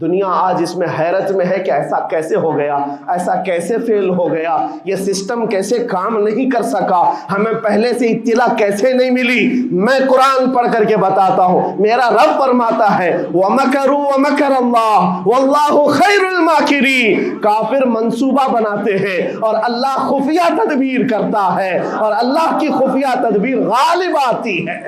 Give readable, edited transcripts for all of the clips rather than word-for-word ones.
دنیا آج اس میں حیرت میں ہے کہ ایسا کیسے ہو گیا، ایسا کیسے فیل ہو گیا، یہ سسٹم کیسے کام نہیں کر سکا، ہمیں پہلے سے اطلاع کیسے نہیں ملی۔ میں قرآن پڑھ کر کے بتاتا ہوں، میرا رب فرماتا ہے وَمَكَرُوا وَمَكَرَ اللَّهُ وَاللَّهُ خَيْرُ الْمَاكِرِينَ۔ کافر منصوبہ بناتے ہیں اور اللہ خفیہ تدبیر کرتا ہے، اور اللہ کی خفیہ تدبیر غالب آتی ہے۔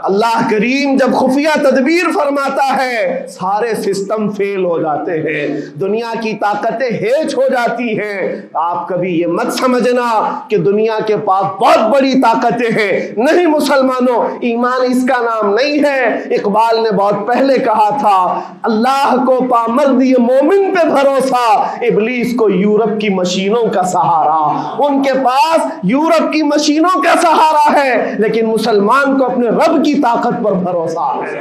اللہ کریم جب خفیہ تدبیر فرماتا ہے سارے سسٹم فیل ہو جاتے ہیں، دنیا کی طاقتیں ہیچ ہو جاتی ہیں۔ آپ کبھی یہ مت سمجھنا کہ دنیا کے پاس بہت بڑی طاقتیں ہیں، نہیں مسلمانوں، ایمان اس کا نام نہیں ہے۔ اقبال نے بہت پہلے کہا تھا اللہ کو پامرد یہ مومن پہ بھروسہ، ابلیس کو یورپ کی مشینوں کا سہارا۔ ان کے پاس یورپ کی مشینوں کا سہارا ہے، لیکن مسلمان کو اپنے رب کی طاقت پر بھروسہ ہے۔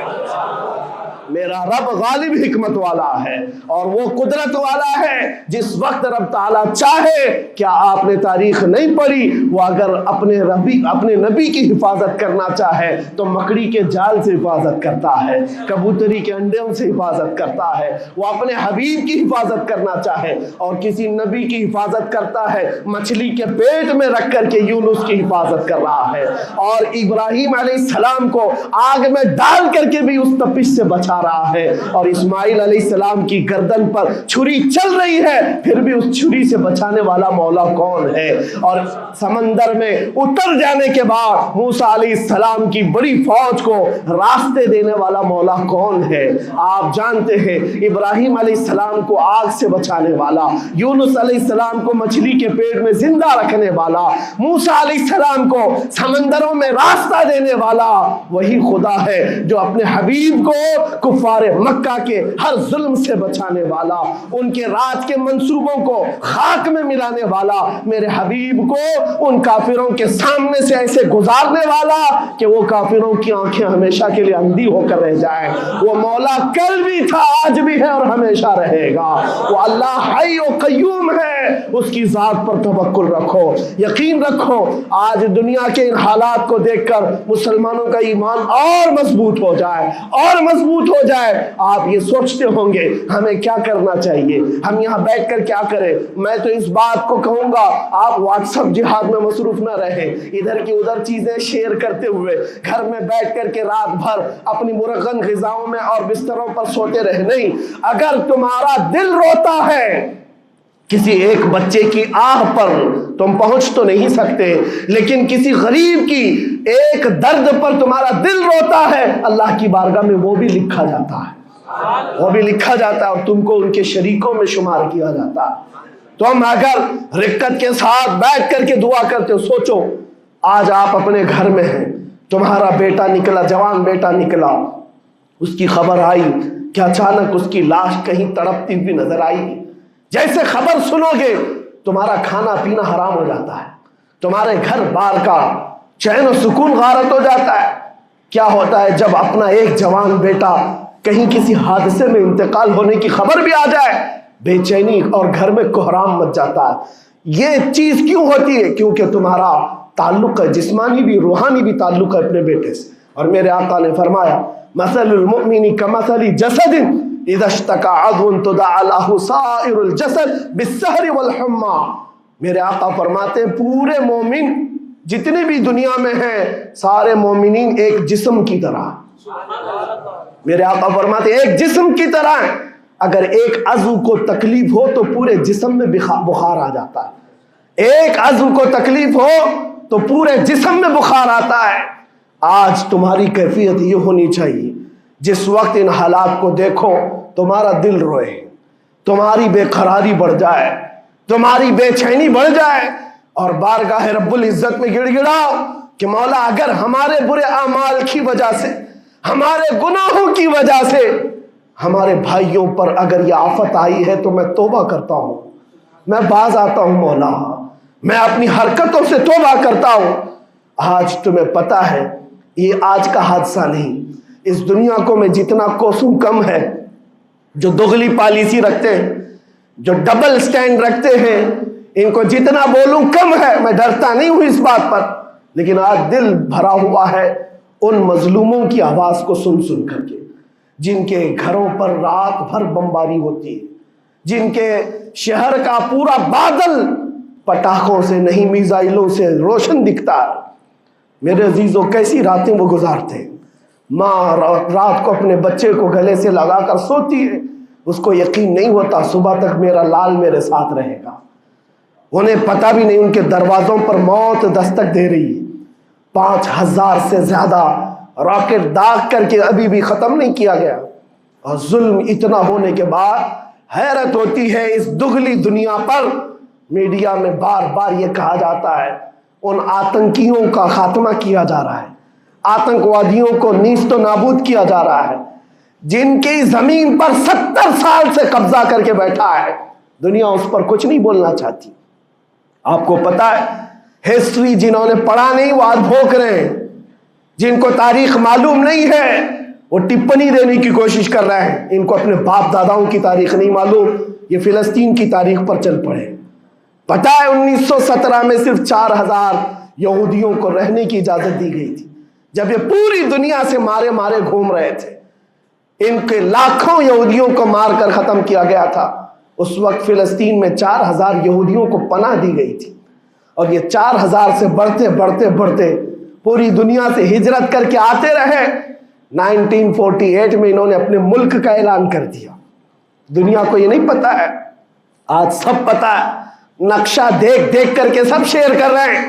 میرا رب غالب حکمت والا ہے اور وہ قدرت والا ہے۔ جس وقت رب تعالیٰ چاہے، کیا آپ نے تاریخ نہیں پڑھی، وہ اگر اپنے نبی کی حفاظت کرنا چاہے تو مکڑی کے جال سے حفاظت کرتا ہے، کبوتری کے انڈوں سے حفاظت کرتا ہے۔ وہ اپنے حبیب کی حفاظت کرنا چاہے اور کسی نبی کی حفاظت کرتا ہے، مچھلی کے پیٹ میں رکھ کر کے یونس کی حفاظت کر رہا ہے، اور ابراہیم علیہ السلام کو آگ میں ڈال کر کے بھی اس تپش سے بچا رہا ہے، اور اسماعیل علیہ السلام کی گردن پر چھری چل رہی ہے، پھر بھی اس چھری سے بچانے والا مولا کون ہے؟ اور سمندر میں اتر جانے کے بعد موسیٰ علیہ السلام کی بڑی فوج کو راستے دینے والا مولا کون ہے؟ آپ جانتے ہیں ابراہیم علیہ السلام کو آگ سے بچانے والا، یونس علیہ السلام کو مچھلی کے پیٹ میں زندہ رکھنے والا، موسیٰ علیہ السلام کو سمندروں میں راستہ دینے والا وہی خدا ہے جو اپنے حبیب کو کفار مکہ کے ہر ظلم سے بچانے والا، ان کے رات کے منصوبوں کو خاک میں ملانے والا، میرے حبیب کو ان کافروں کے سامنے سے ایسے گزارنے والا کہ وہ کافروں کی آنکھیں ہمیشہ کے لیے اندھی ہو کر رہ جائیں۔ وہ مولا کل بھی تھا، آج بھی ہے اور ہمیشہ رہے گا۔ وہ اللہ حی و قیوم ہے، اس کی ذات پر توکل رکھو، یقین رکھو۔ آج دنیا کے ان حالات کو دیکھ کر مسلمانوں کا ایمان اور مضبوط ہو جائے، اور مضبوط ہو جائے۔ آپ یہ سوچتے ہوں گے ہمیں کیا کرنا چاہیے، ہم یہاں بیٹھ کر کیا کریں؟ میں تو اس بات کو کہوں گا آپ واٹس ایپ جہاد میں مصروف نہ رہیں، ادھر کی ادھر چیزیں شیئر کرتے ہوئے گھر میں بیٹھ کر کے رات بھر اپنی مرغن غذاؤں میں اور بستروں پر سوتے رہے نہیں۔ اگر تمہارا دل روتا ہے کسی ایک بچے کی آہ پر تم پہنچ تو نہیں سکتے، لیکن کسی غریب کی ایک درد پر تمہارا دل روتا ہے، اللہ کی بارگاہ میں وہ بھی لکھا جاتا ہے، وہ بھی لکھا جاتا ہے اور تم کو ان کے شریکوں میں شمار کیا جاتا ہے۔ تم اگر رقت کے ساتھ بیٹھ کر کے دعا کرتے ہو، سوچو آج آپ اپنے گھر میں ہیں، تمہارا بیٹا نکلا، جوان بیٹا نکلا، اس کی خبر آئی کہ اچانک اس کی لاش کہیں تڑپتی ہوئی نظر آئی، جیسے خبر سنو گے تمہارا کھانا پینا حرام ہو جاتا ہے، تمہارے گھر بار کا چین و سکون غارت ہو جاتا ہے۔ کیا ہوتا ہے جب اپنا ایک جوان بیٹا کہیں کسی حادثے میں انتقال ہونے کی خبر بھی آ جائے، بے چینی اور گھر میں کوہرام مچ جاتا ہے۔ یہ چیز کیوں ہوتی ہے؟ کیونکہ تمہارا تعلق ہے، جسمانی بھی روحانی بھی تعلق ہے اپنے بیٹے سے۔ اور میرے آقا نے فرمایا مثل المؤمن کمثل جسد اذا اشتكى عضو تداعى له سائر الجسد بالسهر والحمى۔ میرے آقا فرماتے ہیں پورے مومن جتنے بھی دنیا میں ہیں، سارے مومنین ایک جسم کی طرح، میرے آقا فرماتے ہیں ایک جسم کی طرح ہیں، اگر ایک عضو کو تکلیف ہو تو پورے جسم میں بخار آ جاتا ہے، ایک عضو کو تکلیف ہو تو پورے جسم میں بخار آتا ہے۔ آج تمہاری کیفیت یہ ہونی چاہیے، جس وقت ان حالات کو دیکھو تمہارا دل روئے، تمہاری بے قراری بڑھ جائے، تمہاری بے چینی بڑھ جائے، اور بارگاہ رب العزت میں گڑ گڑاؤ کہ مولا اگر ہمارے برے اعمال کی وجہ سے، ہمارے گناہوں کی وجہ سے ہمارے بھائیوں پر اگر یہ آفت آئی ہے تو میں توبہ کرتا ہوں، میں باز آتا ہوں مولا، میں اپنی حرکتوں سے توبہ کرتا ہوں۔ آج تمہیں پتا ہے یہ آج کا حادثہ نہیں، اس دنیا کو میں جتنا کوسوں کم ہے، جو دغلی پالیسی رکھتے ہیں، جو ڈبل سٹینڈ رکھتے ہیں، ان کو جتنا بولوں کم ہے۔ میں ڈرتا نہیں ہوں اس بات پر لیکن آج دل بھرا ہوا ہے ان مظلوموں کی آواز کو سن سن کر کے، جن کے گھروں پر رات بھر بمباری ہوتی ہے، جن کے شہر کا پورا بادل پٹاخوں سے نہیں میزائلوں سے روشن دکھتا ہے۔ میرے عزیزوں، کیسی راتیں وہ گزارتے ہیں۔ ماں رات کو اپنے بچے کو گلے سے لگا کر سوتی ہے، اس کو یقین نہیں ہوتا صبح تک میرا لال میرے ساتھ رہے گا۔ انہیں پتہ بھی نہیں ان کے دروازوں پر موت دستک دے رہی ہے۔ 5000 سے زیادہ راکٹ داغ کر کے ابھی بھی ختم نہیں کیا گیا، اور ظلم اتنا ہونے کے بعد حیرت ہوتی ہے اس دگلی دنیا پر۔ میڈیا میں بار بار یہ کہا جاتا ہے ان آتنکیوں کا خاتمہ کیا جا رہا ہے، آتنکوادیوں کو نیست و نابود کیا جا رہا ہے، جن کی زمین پر 70 سال سے قبضہ کر کے بیٹھا ہے۔ دنیا اس پر کچھ نہیں بولنا چاہتی۔ آپ کو پتا ہے ہسٹری جنہوں نے پڑھا نہیں وہ آج بھوک رہے ہیں، جن کو تاریخ معلوم نہیں ہے وہ ٹپنی دینے کی کوشش کر رہے ہیں۔ ان کو اپنے باپ داداؤں کی تاریخ نہیں معلوم، یہ فلسطین کی تاریخ پر چل پڑے۔ پتہ ہے 1917 میں صرف 4000 یہودیوں کو رہنے کی اجازت دی گئی تھی، جب یہ پوری دنیا سے مارے مارے گھوم رہے تھے۔ ان کے لاکھوں یہودیوں کو مار کر ختم کیا گیا تھا۔ اس وقت فلسطین میں 4000 یہودیوں کو پناہ دی گئی تھی، اور یہ 4000 سے بڑھتے بڑھتے بڑھتے پوری دنیا سے ہجرت کر کے آتے رہے۔ 1948 میں انہوں نے اپنے ملک کا اعلان کر دیا۔ دنیا کو یہ نہیں پتا ہے، آج سب پتا ہے۔ نقشہ دیکھ دیکھ کر کے سب شیئر کر رہے ہیں۔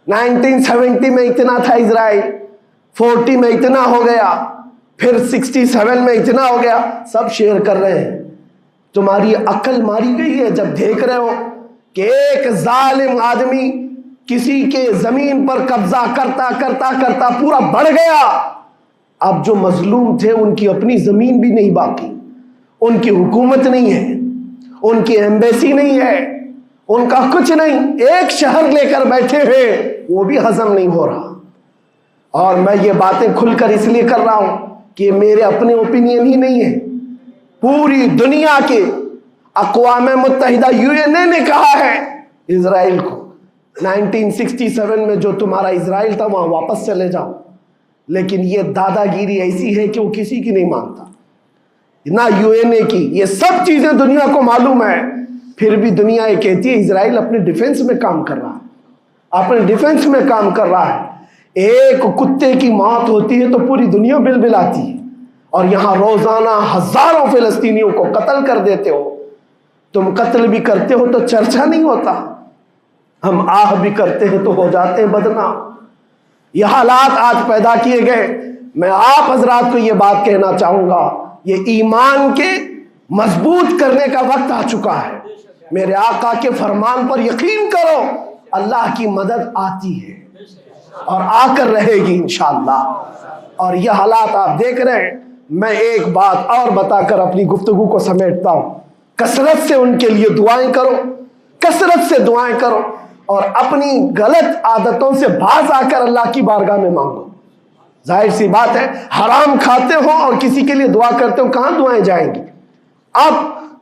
1970 میں اتنا تھا اسرائیل، 40 میں اتنا ہو گیا، پھر 67 میں اتنا ہو گیا، سب شیئر کر رہے ہیں۔ تمہاری عقل ماری گئی ہے جب دیکھ رہے ہو کہ ایک ظالم آدمی کسی کے زمین پر قبضہ کرتا کرتا کرتا پورا بڑھ گیا۔ اب جو مظلوم تھے ان کی اپنی زمین بھی نہیں باقی، ان کی حکومت نہیں ہے، ان کی ایمبیسی نہیں ہے، ان کا کچھ نہیں، ایک شہر لے کر بیٹھے ہوئے، وہ بھی ہضم نہیں ہو رہا۔ اور میں یہ باتیں کھل کر اس لیے کر رہا ہوں کہ یہ میرے اپنے اوپینین ہی نہیں ہے، پوری دنیا کے اقوام متحدہ UN نے کہا ہے اسرائیل کو 1967 میں جو تمہارا اسرائیل تھا وہاں واپس چلے جاؤ۔ لیکن یہ دادا گیری ایسی ہے کہ وہ کسی کی نہیں مانتا، نہ UN کی، یہ سب چیزیں دنیا کو معلوم ہے، پھر بھی دنیا یہ کہتی ہے اسرائیل اپنے ڈیفنس میں کام کر رہا ہے، اپنے ڈیفنس میں کام کر رہا ہے۔ ایک کتے کی موت ہوتی ہے تو پوری دنیا بل بلاتی ہے، اور یہاں روزانہ ہزاروں فلسطینیوں کو قتل کر دیتے ہو۔ تم قتل بھی کرتے ہو تو چرچا نہیں ہوتا، ہم آہ بھی کرتے ہیں تو ہو جاتے ہیں بدنام۔ یہ حالات آج پیدا کیے گئے۔ میں آپ حضرات کو یہ بات کہنا چاہوں گا، یہ ایمان کے مضبوط کرنے کا وقت آ چکا ہے۔ میرے آقا کے فرمان پر یقین کرو، اللہ کی مدد آتی ہے اور آ کر رہے گی انشاءاللہ۔ اور یہ حالات آپ دیکھ رہے ہیں۔ میں ایک بات اور بتا کر اپنی گفتگو کو سمیٹتا ہوں، کثرت سے ان کے لیے دعائیں کرو، کثرت سے دعائیں کرو، اور اپنی غلط عادتوں سے باز آ کر اللہ کی بارگاہ میں مانگو۔ ظاہر سی بات ہے، حرام کھاتے ہو اور کسی کے لیے دعا کرتے ہو، کہاں دعائیں جائیں گی؟ اب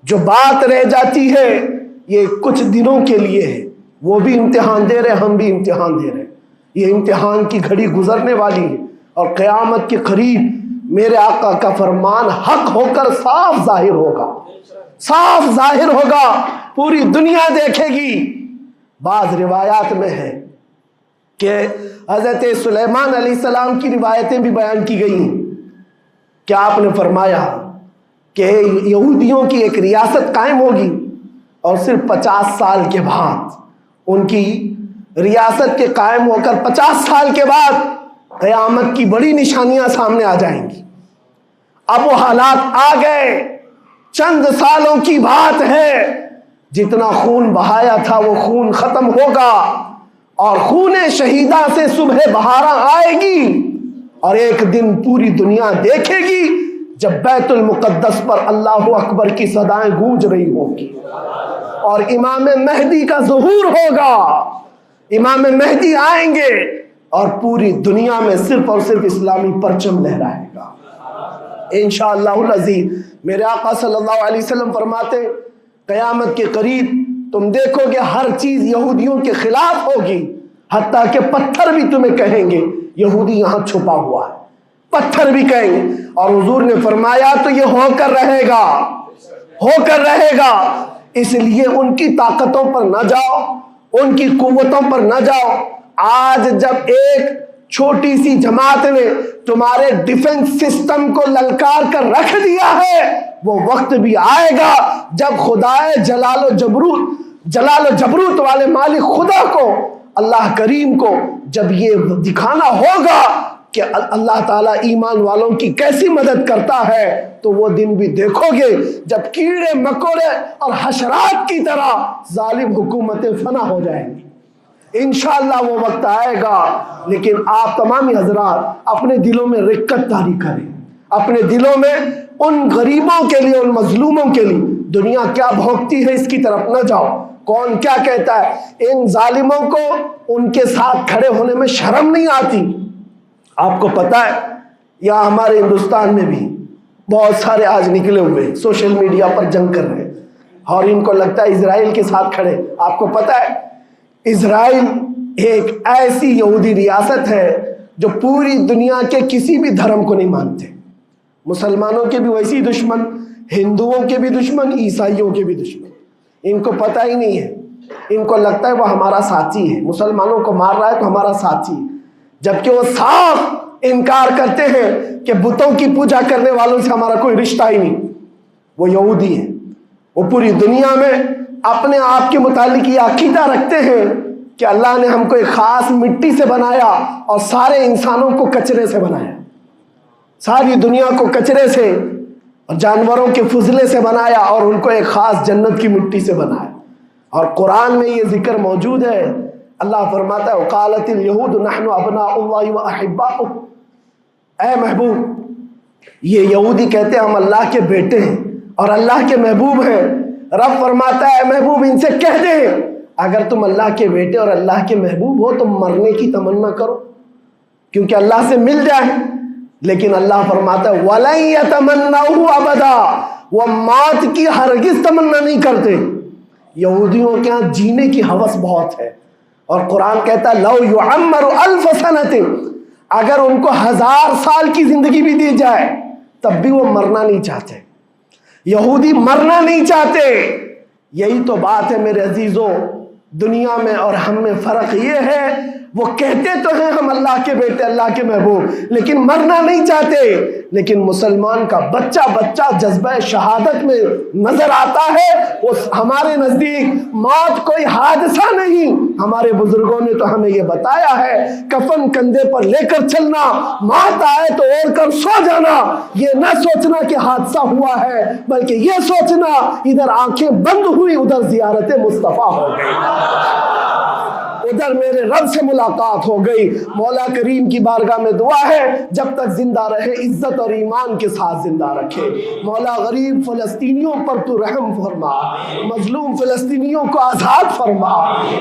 جو بات رہ جاتی ہے یہ کچھ دنوں کے لیے ہے، وہ بھی امتحان دے رہے، ہم بھی امتحان دے رہے۔ یہ امتحان کی گھڑی گزرنے والی ہے، اور قیامت کے قریب میرے آقا کا فرمان حق ہو کر صاف ظاہر ہوگا، صاف ظاہر ہوگا، پوری دنیا دیکھے گی۔ بعض روایات میں ہے کہ حضرت سلیمان علیہ السلام کی روایتیں بھی بیان کی گئی ہیں کہ آپ نے فرمایا کہ یہودیوں کی ایک ریاست قائم ہوگی، اور صرف 50 سال کے بعد ان کی ریاست کے قائم ہو کر 50 سال کے بعد قیامت کی بڑی نشانیاں سامنے آ جائیں گی۔ اب وہ حالات آ گئے، چند سالوں کی بات ہے، جتنا خون بہایا تھا وہ خون ختم ہوگا، اور خون شہیدہ سے صبح بہارا آئے گی، اور ایک دن پوری دنیا دیکھے گی جب بیت المقدس پر اللہ اکبر کی صدائیں گونج رہی ہوں گی، اور امام مہدی کا ظہور ہوگا۔ امام مہدی آئیں گے اور پوری دنیا میں صرف اور صرف اسلامی پرچم لہرائے گا انشاءاللہ العزیز۔ میرے آقا صلی اللہ علیہ وسلم فرماتے قیامت کے قریب تم دیکھو گے ہر چیز یہودیوں کے خلاف ہوگی، حتیٰ کہ پتھر بھی تمہیں کہیں گے یہودی یہاں چھپا ہوا ہے، پتھر بھی کہیں گے۔ اور حضور نے فرمایا تو یہ ہو کر رہے گا، ہو کر رہے گا۔ اس لیے ان کی طاقتوں پر نہ جاؤ، ان کی قوتوں پر نہ جاؤ۔ آج جب ایک چھوٹی سی جماعت نے تمہارے ڈیفنس سسٹم کو للکار کر رکھ دیا ہے، وہ وقت بھی آئے گا جب خدائے جلال و جبروت والے مالک خدا کو، اللہ کریم کو جب یہ دکھانا ہوگا کہ اللہ تعالیٰ ایمان والوں کی کیسی مدد کرتا ہے، تو وہ دن بھی دیکھو گے جب کیڑے مکوڑے اور حشرات کی طرح ظالم حکومتیں فنا ہو جائیں گی۔ انشاءاللہ وہ وقت آئے گا، لیکن آپ تمامی حضرات اپنے دلوں میں رقت طاری کریں، اپنے دلوں میں ان غریبوں کے لیے، ان مظلوموں کے لیے دنیا کیا بھوگتی ہے اس کی طرف نہ جاؤ، کون کیا کہتا ہے۔ ان ظالموں کو ان کے ساتھ کھڑے ہونے میں شرم نہیں آتی۔ آپ کو پتا ہے یہاں ہمارے ہندوستان میں بھی بہت سارے آج نکلے ہوئے سوشل میڈیا پر جنگ کر رہے ہیں، اور ان کو لگتا ہے اسرائیل کے ساتھ کھڑے۔ آپ کو پتا ہے اسرائیل ایک ایسی یہودی ریاست ہے جو پوری دنیا کے کسی بھی دھرم کو نہیں مانتے، مسلمانوں کے بھی ویسی دشمن، ہندوؤں کے بھی دشمن، عیسائیوں کے بھی دشمن۔ ان کو پتہ ہی نہیں ہے، ان کو لگتا ہے وہ ہمارا ساتھی ہے، مسلمانوں کو مار رہا ہے تو ہمارا ساتھی ہے، جبکہ وہ صاف انکار کرتے ہیں کہ بتوں کی پوجا کرنے والوں سے ہمارا کوئی رشتہ ہی نہیں۔ وہ یہودی ہیں، وہ پوری دنیا میں اپنے آپ کے متعلق یہ عقیدہ رکھتے ہیں کہ اللہ نے ہم کو ایک خاص مٹی سے بنایا اور سارے انسانوں کو کچرے سے بنایا، ساری دنیا کو کچرے سے اور جانوروں کے فضلے سے بنایا، اور ان کو ایک خاص جنت کی مٹی سے بنایا۔ اور قرآن میں یہ ذکر موجود ہے، اللہ فرماتا ہے وقالت اليہود نحن ابناء اللہ واحباؤہ۔ اے محبوب، یہ یہودی کہتے ہیں ہم اللہ کے بیٹے ہیں اور اللہ کے محبوب ہیں۔ رب فرماتا ہے اے محبوب ان سے کہہ دیں اگر تم اللہ کے بیٹے اور اللہ کے محبوب ہو تو مرنے کی تمنا کرو، کیونکہ اللہ سے مل جائے۔ لیکن اللہ فرماتا ہے وَلَن يَتَمَنَّوْهُ أَبَدًا، وہ موت کی ہرگز تمنا نہیں کرتے۔ یہودیوں کے ہاں جینے کی ہوس بہت ہے، اور قرآن کہتا ہے لَوْ يُعَمَّرُ أَلْفَ سَنَةٍ، اگر ان کو 1000 سال کی زندگی بھی دی جائے تب بھی وہ مرنا نہیں چاہتے۔ یہودی مرنا نہیں چاہتے۔ یہی تو بات ہے میرے عزیزوں، دنیا میں اور ہم میں فرق یہ ہے وہ کہتے تو ہیں ہم اللہ کے بیٹے اللہ کے محبوب، لیکن مرنا نہیں چاہتے۔ لیکن مسلمان کا بچہ جذبہ شہادت میں نظر آتا ہے، وہ ہمارے نزدیک موت کوئی حادثہ نہیں۔ ہمارے بزرگوں نے تو ہمیں یہ بتایا ہے کفن کندھے پر لے کر چلنا، موت آئے تو اوڑھ کر سو جانا، یہ نہ سوچنا کہ حادثہ ہوا ہے، بلکہ یہ سوچنا ادھر آنکھیں بند ہوئی ادھر زیارت مصطفیٰ ہو گئی، ادھر میرے رب سے ملاقات ہو گئی۔ مولا کریم کی بارگاہ میں دعا ہے جب تک زندہ رہے عزت اور ایمان کے ساتھ زندہ رکھے۔ مولا غریب فلسطینیوں پر تو رحم فرما، مظلوم فلسطینیوں کو آزاد فرما۔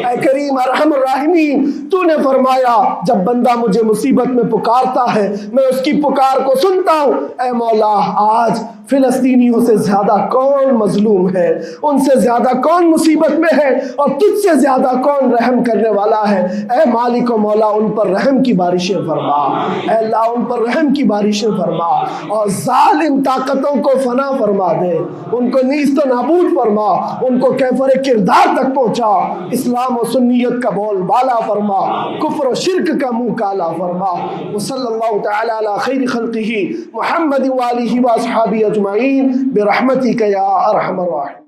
اے کریم ارحم الراحمین، تو نے فرمایا جب بندہ مجھے مصیبت میں پکارتا ہے میں اس کی پکار کو سنتا ہوں۔ اے مولا آج فلسطینیوں سے زیادہ کون مظلوم ہے، ان سے زیادہ کون مصیبت میں ہے، اور تجھ سے زیادہ کون رحم کرنے والا ہے۔ اے مالک و مولا ان پر رحم کی بارشیں فرما، اے اللہ ان پر رحم کی بارشیں فرما، اور ظالم طاقتوں کو فنا فرما دے، ان کو نیست و نابود فرما، ان کو کیفر کردار تک پہنچا، اسلام و سنیت کا بول بالا فرما، کفر و شرک کا منہ کالا فرما۔ وصلی اللہ تعالی علی خیر خلقہ محمد وآلہ واصحابہ اجمعین برحمتک یا ارحم الراحمین۔